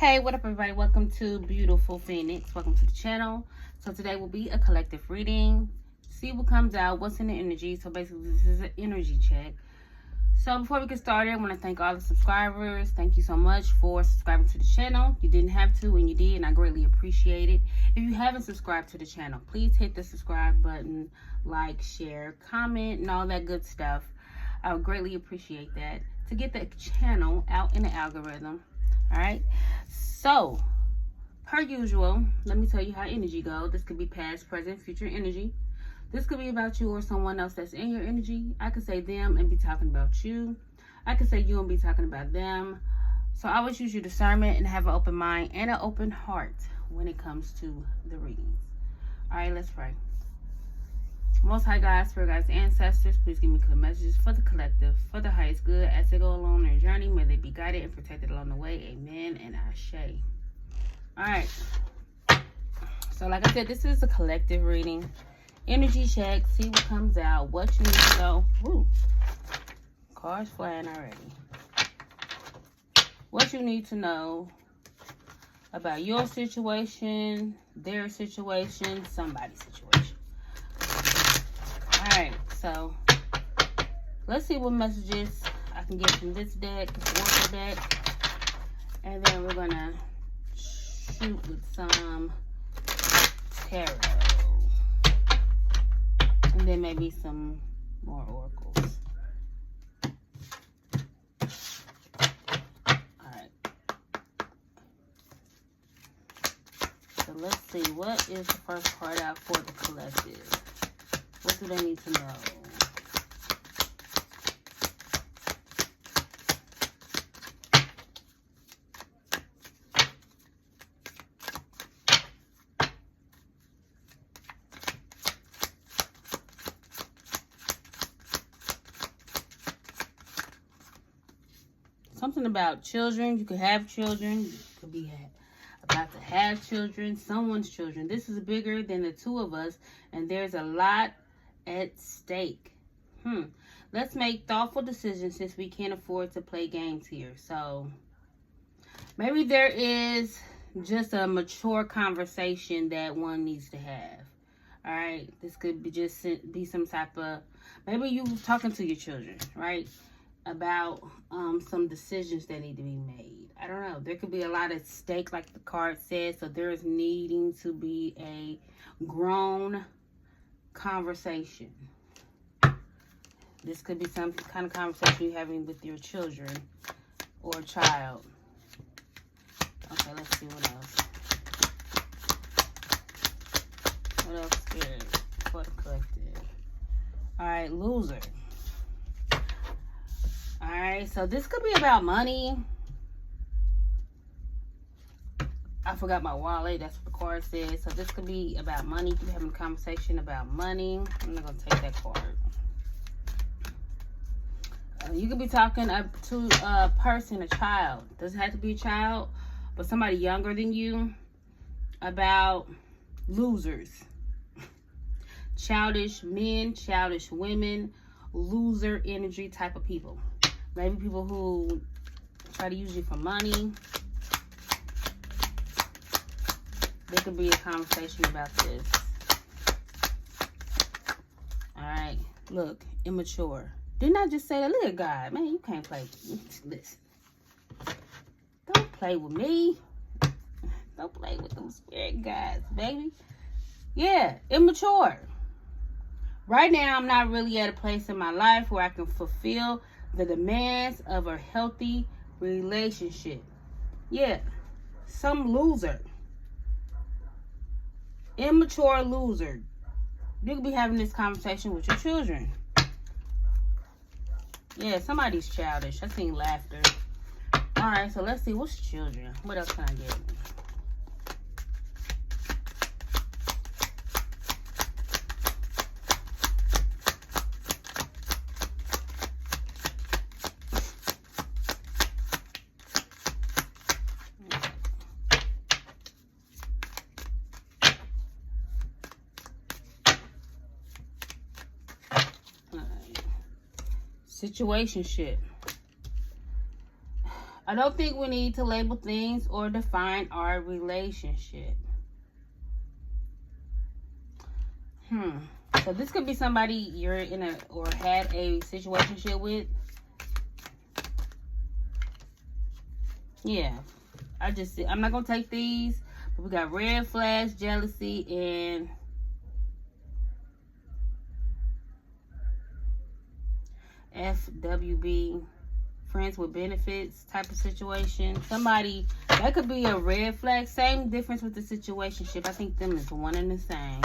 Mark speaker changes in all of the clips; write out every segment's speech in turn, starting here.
Speaker 1: Hey, what up everybody? Welcome to Beautiful Phoenix. Welcome to the channel. So today will be a collective reading. See what comes out, what's in the energy. So basically this is an energy check. So before we get started, I want to thank all the subscribers. Thank you so much for subscribing to the channel. You didn't have to and you did, and I greatly appreciate it. If you haven't subscribed to the channel, please hit the subscribe button, like, share, comment, and all that good stuff. I would greatly appreciate that to get the channel out in the algorithm. All right, so per usual, let me tell you how energy goes. This could be past, present, future energy. This could be about you or someone else that's in your energy. I could say them and be talking about you. I could say you and be talking about them. So I always use your discernment and have an open mind and an open heart when it comes to the readings. All right, let's pray. Most High God, Spirit Guides, Ancestors, please give me clear messages for the collective, for the highest good, as they go along their journey. May they be guided and protected along the way. Amen and Ashe. All right. So like I said, this is a collective reading. Energy check. See what comes out. What you need to know. Woo. Cards flying already. What you need to know about your situation, their situation, somebody's situation. Alright, so let's see what messages I can get from this deck, this Oracle deck. And then we're gonna shoot with some tarot. And then maybe some more oracles. Alright. So let's see, what is the first card out for the collective? What do they need to know? Something about children. You could have children. You could be about to have children. Someone's children. This is bigger than the two of us. And there's a lot at stake. Let's make thoughtful decisions since we can't afford to play games here. So maybe there is just a mature conversation that one needs to have. All right, this could be just be some type of, maybe you talking to your children, right, about some decisions that need to be made. I don't know. There could be a lot at stake, like the card says. So there is needing to be a grown conversation. This could be some kind of conversation you're having with your children or child. Okay, let's see what else. What else Spirit for the collective? Alright, loser. Alright, so this could be about money. I forgot my wallet. That's what the card says. So this could be about money. You could be having a conversation about money. I'm not going to take that card. You could be talking to a person, a child. Doesn't have to be a child, but somebody younger than you, about losers. Childish men, childish women, loser energy type of people. Maybe people who try to use you for money. There could be a conversation about this. Alright. Look. Immature. Didn't I just say that? Look at God. Man, you can't play. Listen. Don't play with me. Don't play with them spirit guides, baby. Yeah. Immature. Right now, I'm not really at a place in my life where I can fulfill the demands of a healthy relationship. Yeah. Some loser. Immature loser. You could be having this conversation with your children. Yeah, somebody's childish. I seen laughter. Alright, so let's see. What's children? What else can I get? Situationship. I don't think we need to label things or define our relationship. So this could be somebody you're in a or had a situationship with. Yeah. I'm not gonna take these, but we got red flags, jealousy, and FWB, friends with benefits type of situation. Somebody that could be a red flag. Same difference with the situationship. I think them is one and the same.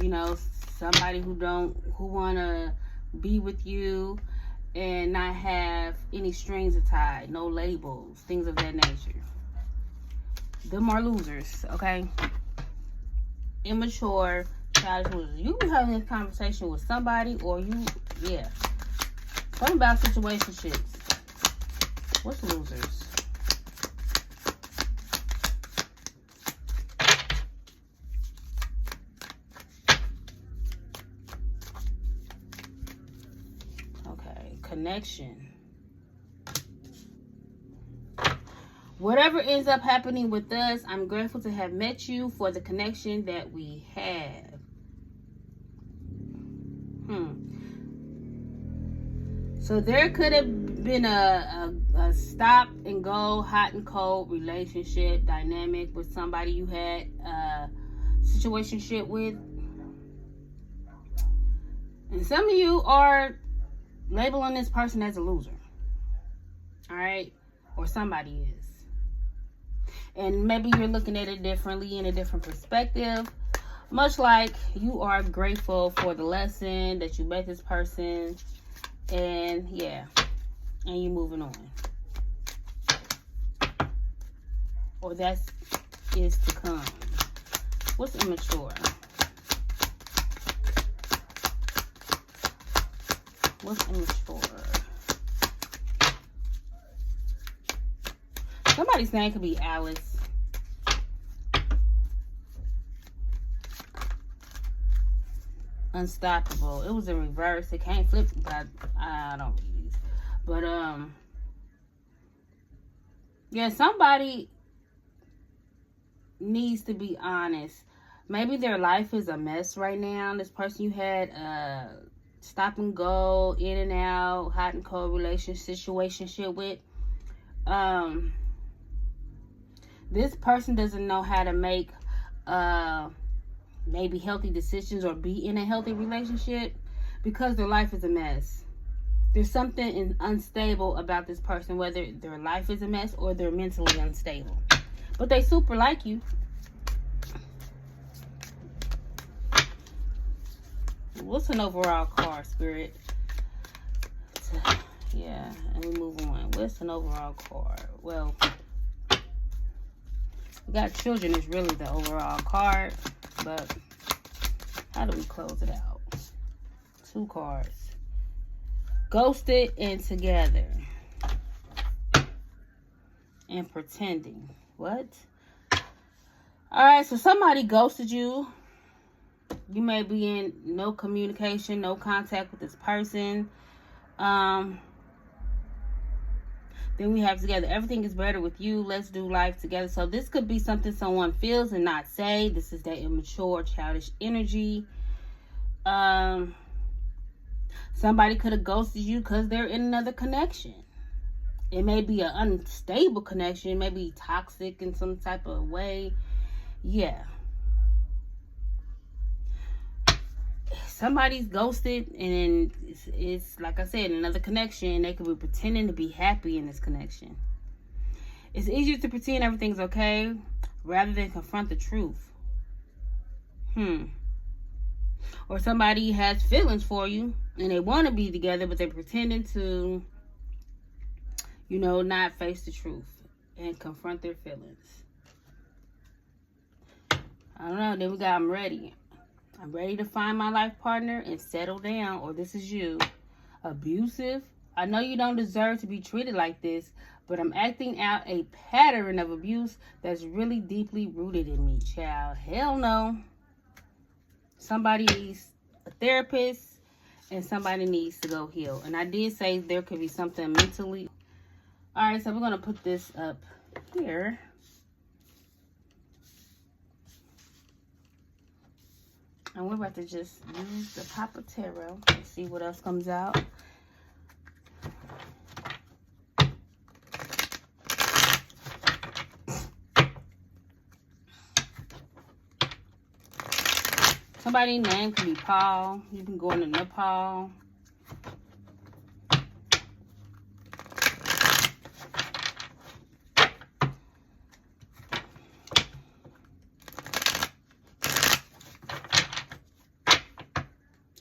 Speaker 1: You know, somebody who wanna be with you and not have any strings attached, no labels, things of that nature. Them are losers, okay? Immature, childish losers. You be having this conversation with somebody, or yeah. Something about situationships. What's losers? Okay, connection. Whatever ends up happening with us, I'm grateful to have met you for the connection that we have. So there could have been a stop and go, hot and cold relationship dynamic with somebody you had a situationship with. And some of you are labeling this person as a loser. All right? Or somebody is. And maybe you're looking at it differently, in a different perspective. Much like you are grateful for the lesson that you met this person. And yeah. And you're moving on. Or that is to come. What's immature? What's immature? Somebody's name could be Alice. Unstoppable. It was in reverse. It can't flip, but I don't read these. But yeah, somebody needs to be honest. Maybe their life is a mess right now. This person you had stop and go, in and out, hot and cold situationship with. This person doesn't know how to make maybe healthy decisions or be in a healthy relationship because their life is a mess. There's something unstable about this person, whether their life is a mess or they're mentally unstable. But they super like you. What's an overall card, Spirit? Yeah, and we move on. What's an overall card? Well, we got children is really the overall card, but how do we close it out? 2 cards. Ghosted and together. And pretending. What? Alright, so somebody ghosted you. You may be in no communication, no contact with this person. Then we have together. Everything is better with you. Let's do life together. So this could be something someone feels and not say. This is that immature, childish energy. Somebody could have ghosted you because they're in another connection. It may be an unstable connection. It may be toxic in some type of way. Yeah. Somebody's ghosted, and it's like I said, another connection. They could be pretending to be happy in this connection. It's easier to pretend everything's okay rather than confront the truth. Or somebody has feelings for you and they want to be together, but they're pretending to, not face the truth and confront their feelings. I don't know. Then we got I'm ready. I'm ready to find my life partner and settle down, or this is you. Abusive. I know you don't deserve to be treated like this, but I'm acting out a pattern of abuse that's really deeply rooted in me, child. Hell no. Somebody needs a therapist and somebody needs to go heal. And I did say there could be something mentally. All right, so we're going to put this up here. And we're about to just use the Pop of Tarot and see what else comes out. Somebody's name could be Paul. You can go into Nepal.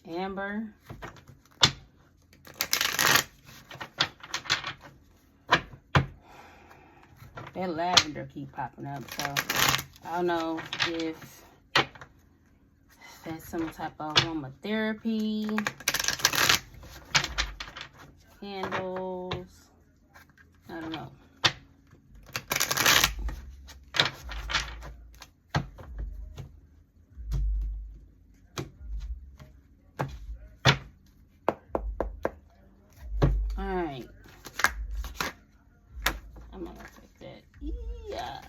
Speaker 1: Amber. That lavender keep popping up, so I don't know if that's some type of aromatherapy, candles, I don't know. Alright. I'm gonna take that. Yeah.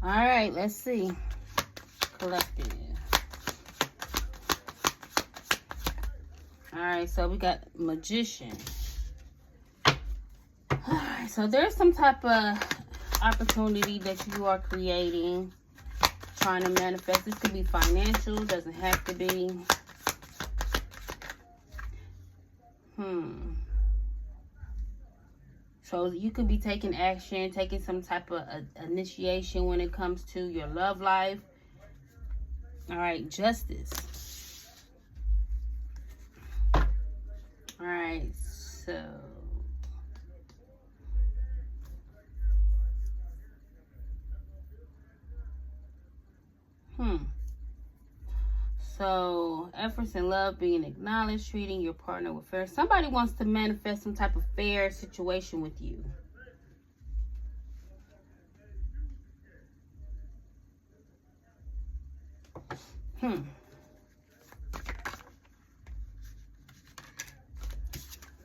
Speaker 1: Alright, let's see. Collective. Alright, so we got Magician. Alright, so there's some type of opportunity that you are creating, trying to manifest. This could be financial, doesn't have to be. So you could be taking action, taking some type of initiation when it comes to your love life. All right, Justice. All right, so So, efforts in love being acknowledged, treating your partner with fair. Somebody wants to manifest some type of fair situation with you.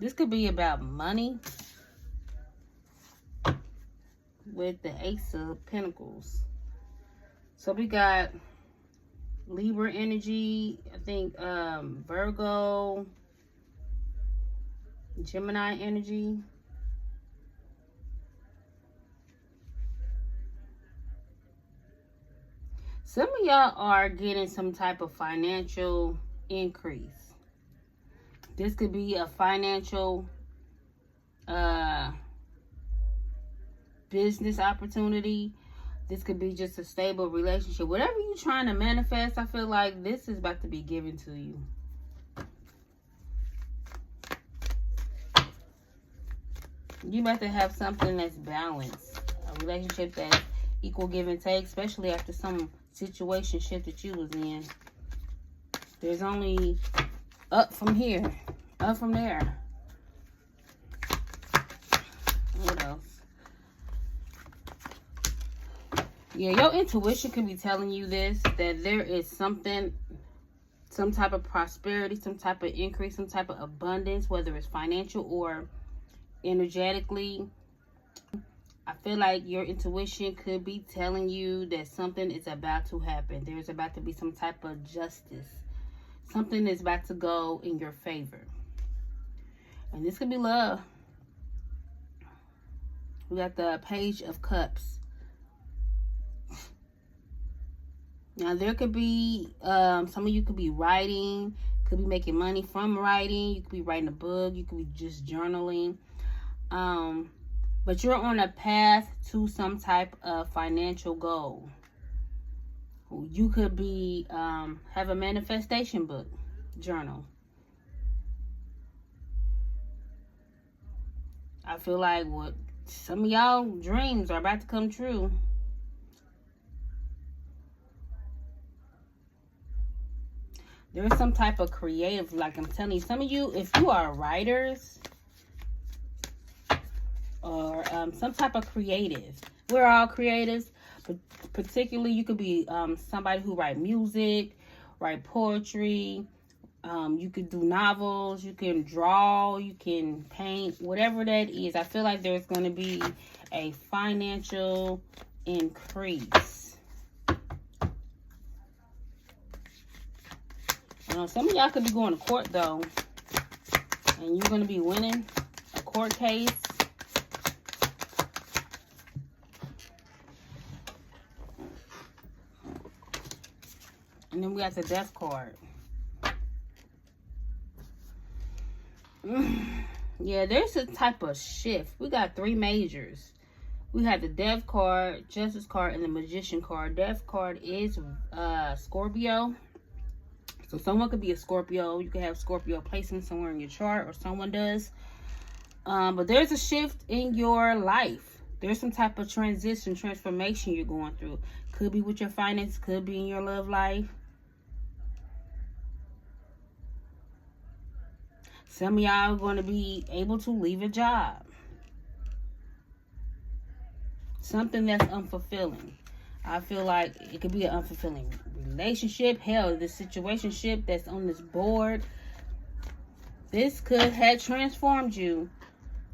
Speaker 1: This could be about money with the Ace of Pentacles. So we got Libra energy, I think Virgo, Gemini energy. Some of y'all are getting some type of financial increase. This could be a financial business opportunity. This could be just a stable relationship. Whatever you're trying to manifest, I feel like this is about to be given to you. You about to have something that's balanced. A relationship that's equal give and take, especially after some situation shift that you was in. There's only up from here, up from there. What else? Yeah, your intuition could be telling you this, that there is something, some type of prosperity, some type of increase, some type of abundance, whether it's financial or energetically. I feel like your intuition could be telling you that something is about to happen. There's about to be some type of justice. Something is about to go in your favor. And this could be love. We got the Page of Cups. Now, there could be, some of you could be writing, could be making money from writing. You could be writing a book. You could be just journaling. But you're on a path to some type of financial goal. You could be, have a manifestation book, journal. I feel like what some of y'all dreams are about to come true. There's some type of creative, like I'm telling you, some of you, if you are writers or some type of creative, we're all creatives, but particularly you could be somebody who write music, write poetry, You could do novels, you can draw, you can paint, whatever that is. I feel like there's going to be a financial increase. Some of y'all could be going to court, though, and you're going to be winning a court case. And then we got the Death card. Yeah, there's a type of shift. We got 3 majors. We have the Death card, Justice card, and the Magician card. Death card is Scorpio. So someone could be a Scorpio. You could have Scorpio placement somewhere in your chart, or someone does. But there's a shift in your life. There's some type of transition, transformation you're going through. Could be with your finances, could be in your love life. Some of y'all are going to be able to leave a job. Something that's unfulfilling. I feel like it could be an unfulfilling relationship. Hell, the situationship that's on this board. This could have transformed you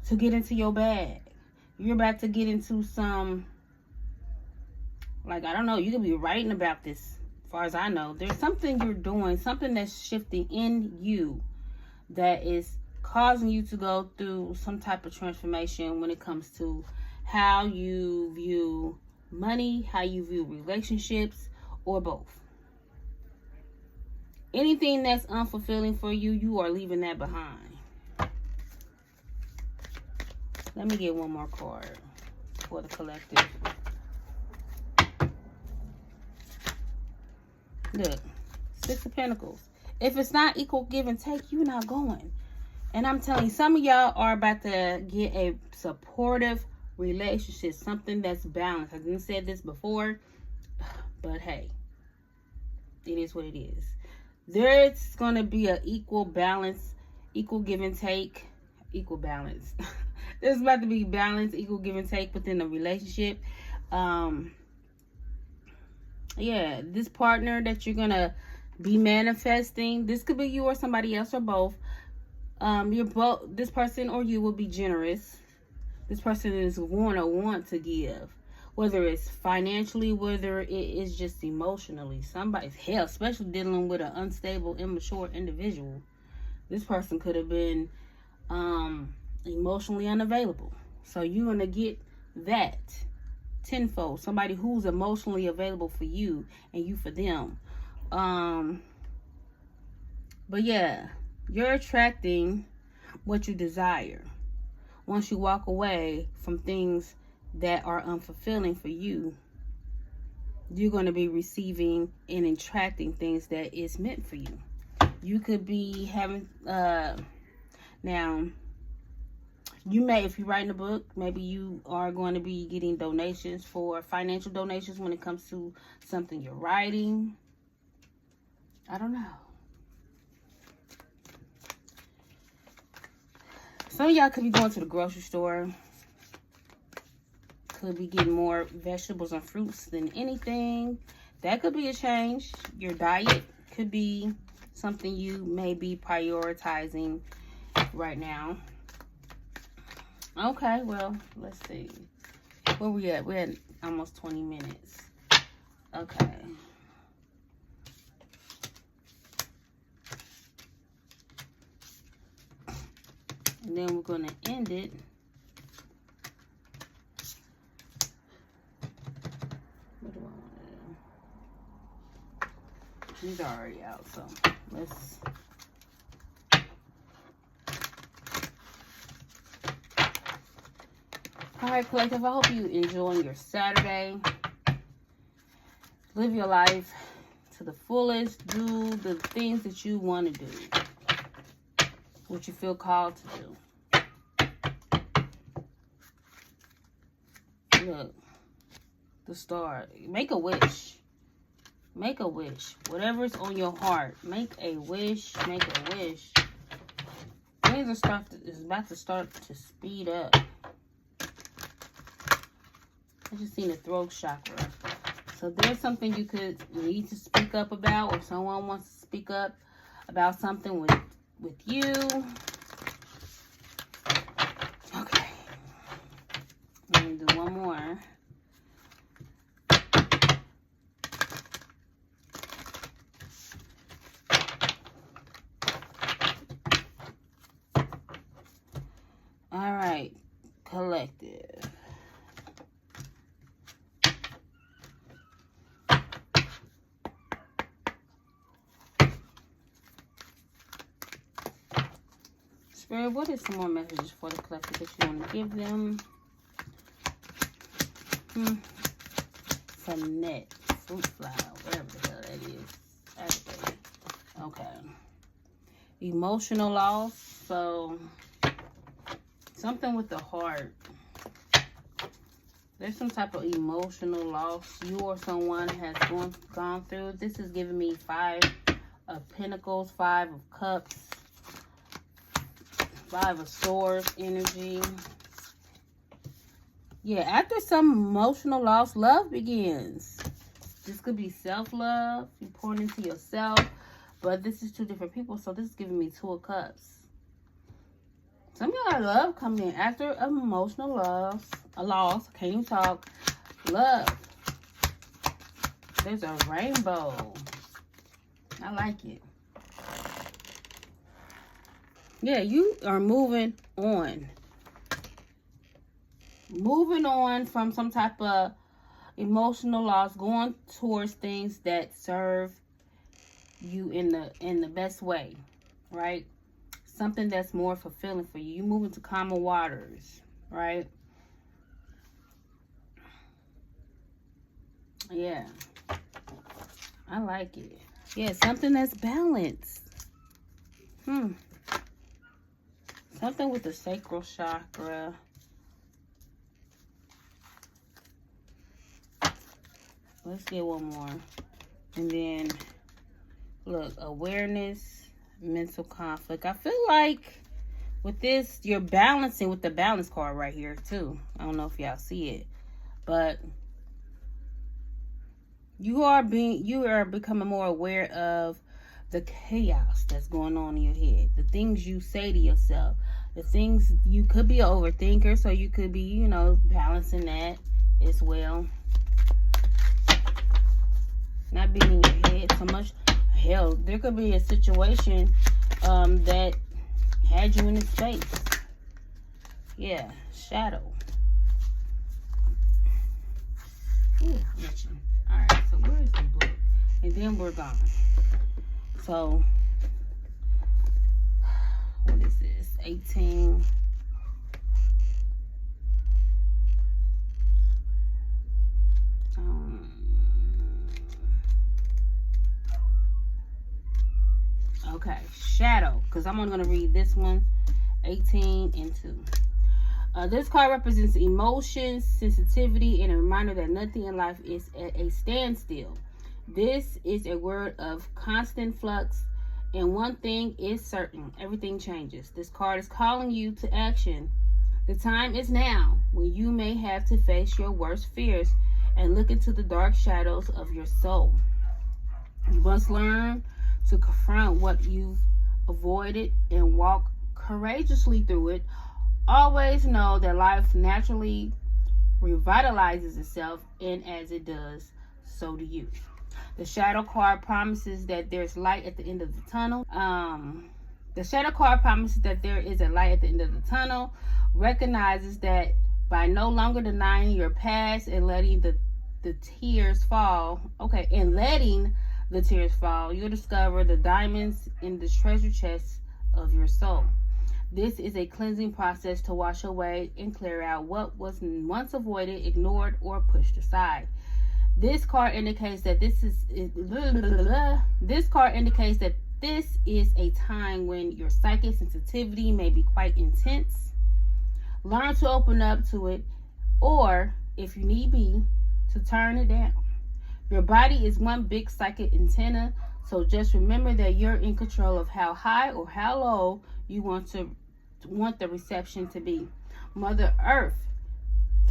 Speaker 1: to get into your bag. You're about to get into some, like, I don't know, you could be writing about this. As far as I know, there's something you're doing, something that's shifting in you that is causing you to go through some type of transformation when it comes to how you view money, how you view relationships, or both. Anything that's unfulfilling for you, you are leaving that behind. Let me get one more card for the collective. Look, 6 of Pentacles. If it's not equal give and take, you're not going. And I'm telling you, some of y'all are about to get a supportive relationship, something that's balanced. I didn't say this before, but hey, it is what it is. There's going to be an equal balance, equal give and take, equal balance. There's about to be balance, equal give and take within the relationship. Yeah, this partner that you're going to be manifesting, this could be you or somebody else or both. This person or you will be generous. This person is going to want to give, whether it's financially, whether it is just emotionally. Somebody's hell, especially dealing with an unstable, immature individual. This person could have been emotionally unavailable. So you're going to get that tenfold. Somebody who's emotionally available for you and you for them. But yeah, you're attracting what you desire. Once you walk away from things that are unfulfilling for you, you're going to be receiving and attracting things that is meant for you. You could be having, now, you may, if you're writing a book, maybe you are going to be getting donations for financial donations when it comes to something you're writing. I don't know. Some of y'all could be going to the grocery store. Could be getting more vegetables and fruits than anything. That could be a change. Your diet could be something you may be prioritizing right now. Okay, well, let's see. Where we at? We're at almost 20 minutes. Okay. And then we're going to end it. What do I want to do? These are already out, so let's... Alright, collective, I hope you enjoying your Saturday. Live your life to the fullest. Do the things that you want to do. What you feel called to do. Look, the star. Make a wish. Make a wish. Whatever's on your heart, make a wish. Make a wish. Things are about to start to speed up. I just seen the throat chakra. So there's something you could need to speak up about, or someone wants to speak up. about something with you. Okay. Let me do one more. All right, collective. Spirit, what is some more messages for the collective that you want to give them? Finette, fruit fly, whatever the hell that is. Activate. Okay. Emotional loss. So, something with the heart. There's some type of emotional loss you or someone has gone through. This is giving me 5 of Pentacles, 5 of Cups, 5 of Swords energy. Yeah, after some emotional loss, love begins. This could be self-love. You're pouring into yourself. But this is 2 different people. So this is giving me 2 of Cups. Some of y'all got love coming in. After emotional loss, can't even talk. Love. There's a rainbow. I like it. Yeah, you are moving on. Moving on from some type of emotional loss, going towards things that serve you in the best way, right? Something that's more fulfilling for you. You move into calmer waters, right? Yeah, I like it. Yeah, something that's balanced. Something with the sacral chakra. Let's get one more. And then, look, awareness, mental conflict. I feel like with this, you're balancing with the balance card right here, too. I don't know if y'all see it. But you are becoming more aware of the chaos that's going on in your head. The things you say to yourself. The things, you could be an overthinker, so you could be, you know, balancing that as well. Not being in your head so much. Hell, there could be a situation that had you in a space. Yeah, shadow. Ooh, alright, so where is the book? And then we're gone. So, what is this? 18. Okay, shadow, because I'm only going to read this one, 18 and 2. This card represents emotions, sensitivity, and a reminder that nothing in life is at a standstill. This is a word of constant flux, and one thing is certain, everything changes. This card is calling you to action. The time is now when you may have to face your worst fears and look into the dark shadows of your soul. You must learn to confront what you've avoided and walk courageously through it. Always know that life naturally revitalizes itself, and as it does, so do you. The shadow card promises that there's light at the end of the tunnel. The shadow card promises that there is a light at the end of the tunnel. Recognizes that by no longer denying your past and letting the tears fall. Okay, and letting the tears fall, you'll discover the diamonds in the treasure chest of your soul. This is a cleansing process to wash away and clear out what was once avoided, ignored, or pushed aside. This card indicates that this is a time when your psychic sensitivity may be quite intense. Learn to open up to it, or if you need be, to turn it down. Your body is one big psychic antenna, so just remember that you're in control of how high or how low you want the reception to be. Mother Earth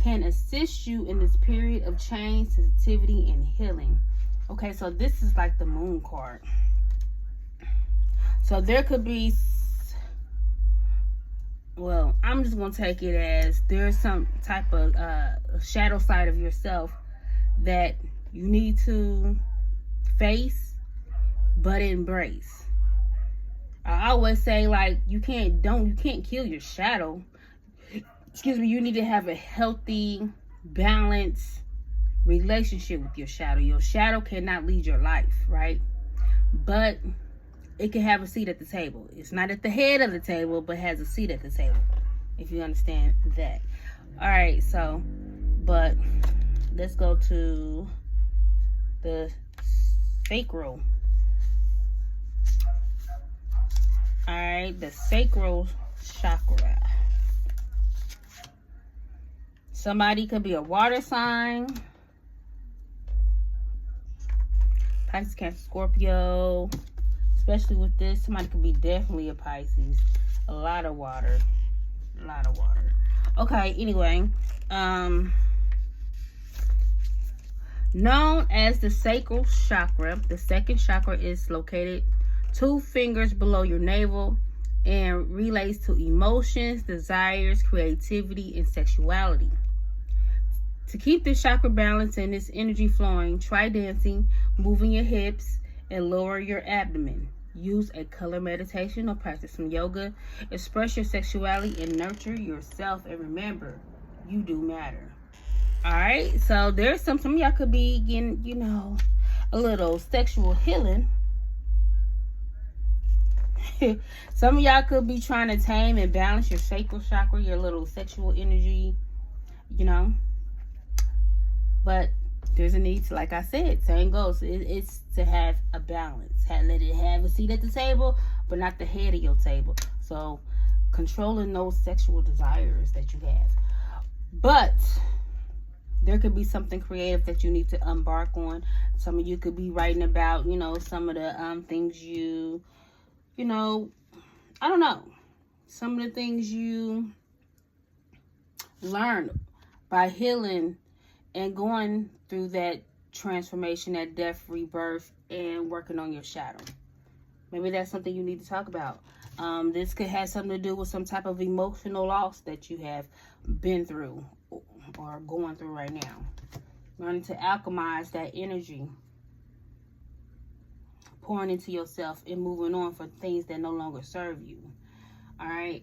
Speaker 1: can assist you in this period of change, sensitivity, and healing. Okay, so this is like the moon card. So there could be, well, I'm just going to take it as there's some type of shadow side of yourself that you need to face but embrace. I always say, like, you can't kill your shadow. Excuse me. You need to have a healthy, balanced relationship with your shadow. Your shadow cannot lead your life, right? But it can have a seat at the table. It's not at the head of the table, but has a seat at the table, if you understand that. All right, so, but let's go to the sacral. All right, the sacral chakra. Somebody could be a water sign. Pisces, Cancer, Scorpio. Especially with this, somebody could be definitely a Pisces. A lot of water. A lot of water. Okay, anyway. Known as the sacral chakra, the second chakra is located 2 fingers below your navel and relates to emotions, desires, creativity, and sexuality. To keep this chakra balanced and this energy flowing, try dancing, moving your hips, and lower your abdomen. Use a color meditation or practice some yoga. Express your sexuality and nurture yourself. And remember, you do matter. Alright, so there's some of y'all could be getting, you know, a little sexual healing. Some of y'all could be trying to tame and balance your sacral chakra, your little sexual energy, you know. But there's a need to, like I said, same goes. It's to have a balance. Let it have a seat at the table, but not the head of your table. So controlling those sexual desires that you have. But there could be something creative that you need to embark on. Some of you could be writing about, you know, some of the things you know, I don't know. Some of the things you learn by healing and going through that transformation, that death, rebirth, and working on your shadow. Maybe that's something you need to talk about. This could have something to do with some type of emotional loss that you have been through or going through right now. Learning to alchemize that energy. Pouring into yourself and moving on for things that no longer serve you. All right.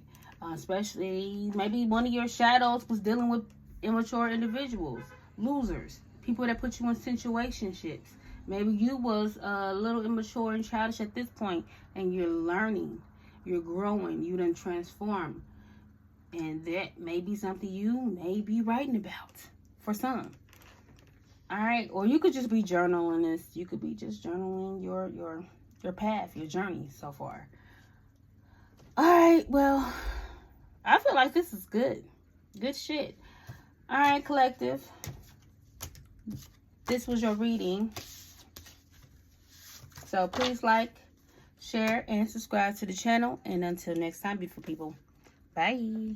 Speaker 1: Especially maybe one of your shadows was dealing with immature individuals, losers, people that put you in situationships. Maybe you was a little immature and childish at this point, and you're learning, you're growing, you done transform, and that may be something you may be writing about for some. All right, or you could just be journaling this. You could be just journaling your path, your journey so far. All right, well, I feel like this is good shit. All right, collective. This was your reading. So please like, share, and subscribe to the channel. And until next time, beautiful people. Bye.